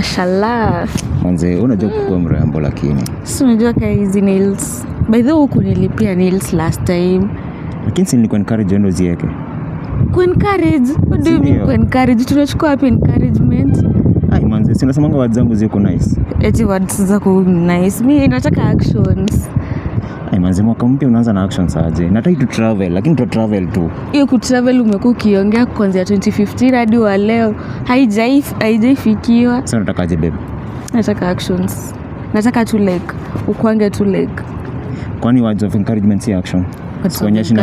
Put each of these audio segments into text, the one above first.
Mashallah. Manze, unajua kukua mrembo lakini. Si unajua ka hizi nails. By the way, kunilipia nails last time. Lakini si nilikuwa encourage ndo zieke. Encourage? What do you mean encourage? Tunachukua wapi encouragement? Ai manze, si unasemanga words zangu ziko nice. Eti words zako nice. Mimi nataka actions. Ai manze, mwaka mpya unaanza na actions aje? Nataka tu travel, lakini tu travel tu. Hiyo ku travel umekuwa ukiongea kuanzia 2015 hadi wa leo. Haijaifikiwa. Sasa unataka aje babe? Nataka actions. Nataka tu like ukwange tu like. Kwani words of encouragement si action? Kuonyesha na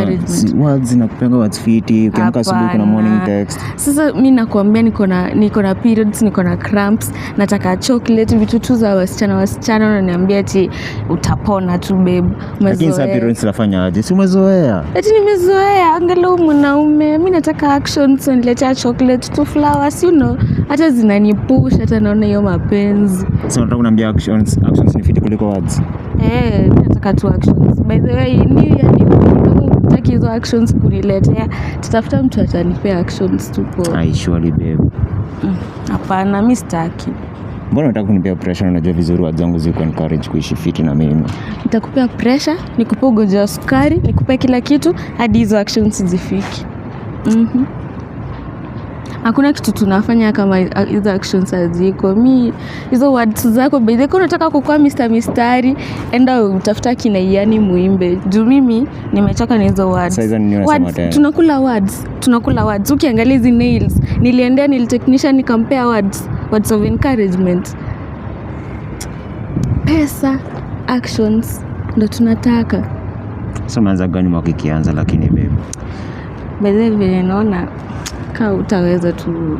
words na kupanga words fiti, ukiamka asubuhi kuna morning text. Sasa mimi nakwambia niko na periods, niko na cramps, nataka chocolate, vitu tu za wasichana wananiambia eti utapona tu babe. Lakini sasa periods nafanya aje? Si umezoea? Eti nimezoea, angalau mwanaume. Mimi nataka actions, niletea chocolate tu, flowers, you know. Hata zinanipush, hata naona hiyo mapenzi. Sasa unataka kuniambia actions ni fiti kuliko words? Mimi nataka tu actions. By the way, utaki hizo actions kuniletea, tutafuta mtu atanipea actions tu kwa. Ai surely babe. Hapana, mimi sitaki. Mbona unataka kunipea pressure? Unajua vizuri words zangu ziko encourage kuishi fiti na mimi. Nitakupea pressure, nikupe ugonjwa wa sukari, nikupe kila kitu hadi hizo actions zifiki. Hakuna kitu tunafanya kama hizo actions haziko. Mimi hizo words zako by the way unataka kukua mistari, enda utafuta kina yani muimbe. Juu mimi nimechoka na hizo words. Sasa nini unasema tena? Tunakula words. Ukiangalia hizi nails, niliendea nail technician nikampea words of encouragement. Pesa, actions ndo tunataka. Sasa umeanza gani mwaka ikianza lakini babe? By the way naona utaweza tu